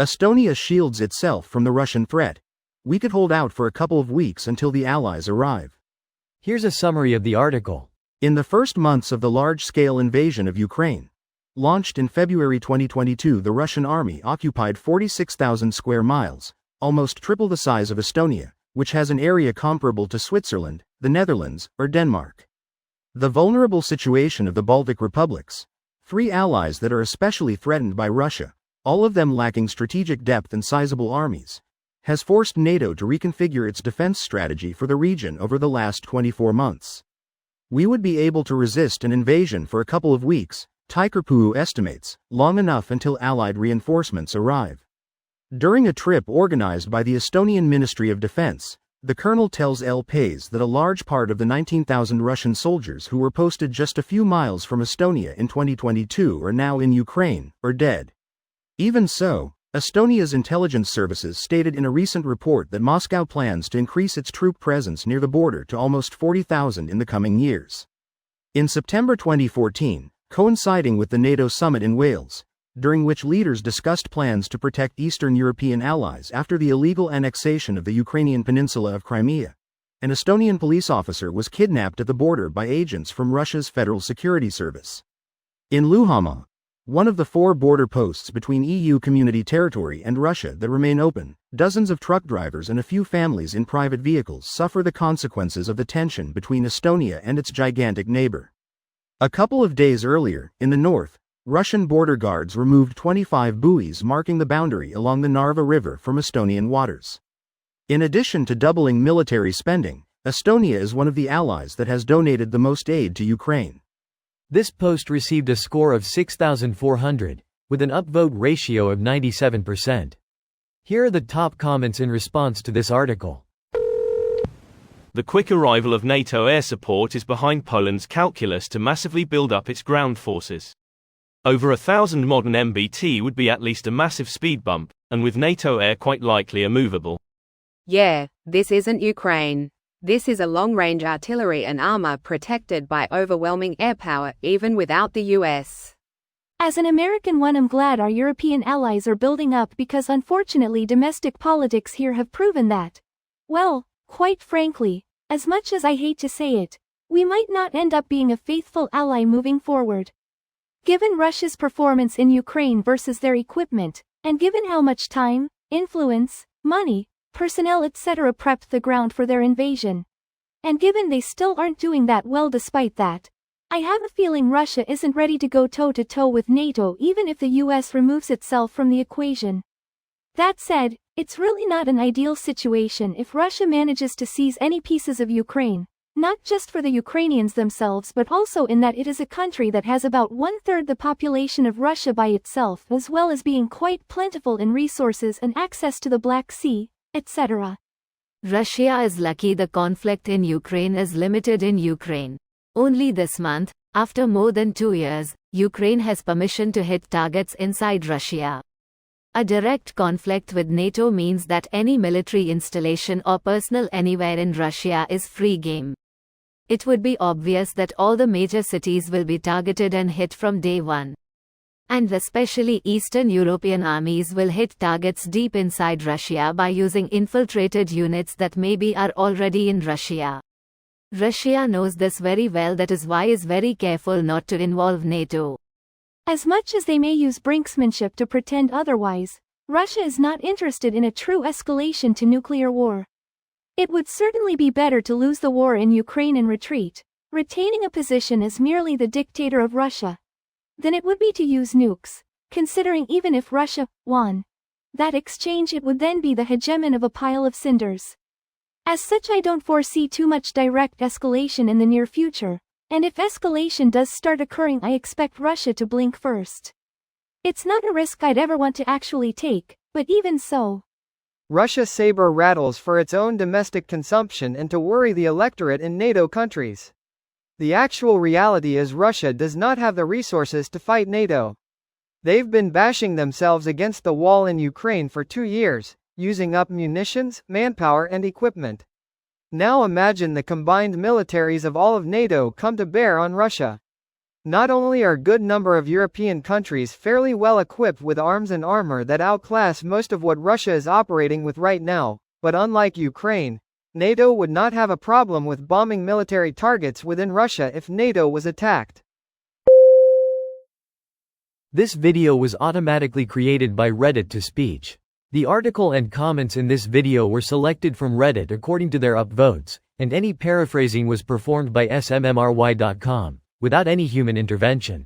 Estonia shields itself from the Russian threat. We could hold out for a couple of weeks until the Allies arrive. Here's a summary of the article. In the first months of the large-scale invasion of Ukraine, launched in February 2022, the Russian army occupied 46,000 square miles, almost triple the size of Estonia, which has an area comparable to Switzerland, the Netherlands, or Denmark. The vulnerable situation of the Baltic republics, three allies that are especially threatened by Russia, all of them lacking strategic depth and sizable armies, has forced NATO to reconfigure its defense strategy for the region over the last 24 months. We would be able to resist an invasion for a couple of weeks, Taikerpuu estimates, long enough until Allied reinforcements arrive. During a trip organized by the Estonian Ministry of Defense, the colonel tells El País that a large part of the 19,000 Russian soldiers who were posted just a few miles from Estonia in 2022 are now in Ukraine, or dead. Even so, Estonia's intelligence services stated in a recent report that Moscow plans to increase its troop presence near the border to almost 40,000 in the coming years. In September 2014, coinciding with the NATO summit in Wales, during which leaders discussed plans to protect Eastern European allies after the illegal annexation of the Ukrainian peninsula of Crimea, an Estonian police officer was kidnapped at the border by agents from Russia's Federal Security Service. In Luhamaa, one of the 4 border posts between EU community territory and Russia that remain open, dozens of truck drivers and a few families in private vehicles suffer the consequences of the tension between Estonia and its gigantic neighbor. A couple of days earlier, in the north, Russian border guards removed 25 buoys marking the boundary along the Narva River from Estonian waters. In addition to doubling military spending, Estonia is one of the allies that has donated the most aid to Ukraine. This post received a score of 6,400, with an upvote ratio of 97%. Here are the top comments in response to this article. The quick arrival of NATO air support is behind Poland's calculus to massively build up its ground forces. Over 1,000 modern MBT would be at least a massive speed bump, and with NATO air quite likely a movable. Yeah, this isn't Ukraine. This is a long-range artillery and armor protected by overwhelming air power, even without the US. As an American one, I'm glad our European allies are building up because unfortunately domestic politics here have proven that. Well, quite frankly, as much as I hate to say it, we might not end up being a faithful ally moving forward. Given Russia's performance in Ukraine versus their equipment, and given how much time, influence, money, personnel etc. prepped the ground for their invasion, and given they still aren't doing that well despite that, I have a feeling Russia isn't ready to go toe-to-toe with NATO even if the US removes itself from the equation. That said, it's really not an ideal situation if Russia manages to seize any pieces of Ukraine, not just for the Ukrainians themselves but also in that it is a country that has about 1/3 the population of Russia by itself as well as being quite plentiful in resources and access to the Black Sea, etc. Russia is lucky the conflict in Ukraine is limited in Ukraine. Only this month, after more than 2 years, Ukraine has permission to hit targets inside Russia. A direct conflict with NATO means that any military installation or personnel anywhere in Russia is free game. It would be obvious that all the major cities will be targeted and hit from day one. And especially Eastern European armies will hit targets deep inside Russia by using infiltrated units that maybe are already in Russia. Russia knows this very well, that is why is very careful not to involve NATO. As much as they may use brinksmanship to pretend otherwise, Russia is not interested in a true escalation to nuclear war. It would certainly be better to lose the war in Ukraine and retreat, retaining a position as merely the dictator of Russia, than it would be to use nukes, considering even if Russia won that exchange it would then be the hegemon of a pile of cinders. As such, I don't foresee too much direct escalation in the near future, and if escalation does start occurring I expect Russia to blink first. It's not a risk I'd ever want to actually take, but even so. Russia saber rattles for its own domestic consumption and to worry the electorate in NATO countries. The actual reality is Russia does not have the resources to fight NATO. They've been bashing themselves against the wall in Ukraine for 2 years, using up munitions, manpower and equipment. Now imagine the combined militaries of all of NATO come to bear on Russia. Not only are a good number of European countries fairly well equipped with arms and armor that outclass most of what Russia is operating with right now, but unlike Ukraine, NATO would not have a problem with bombing military targets within Russia if NATO was attacked. This video was automatically created by Reddit to speech. The article and comments in this video were selected from Reddit according to their upvotes, and any paraphrasing was performed by smmry.com, without any human intervention.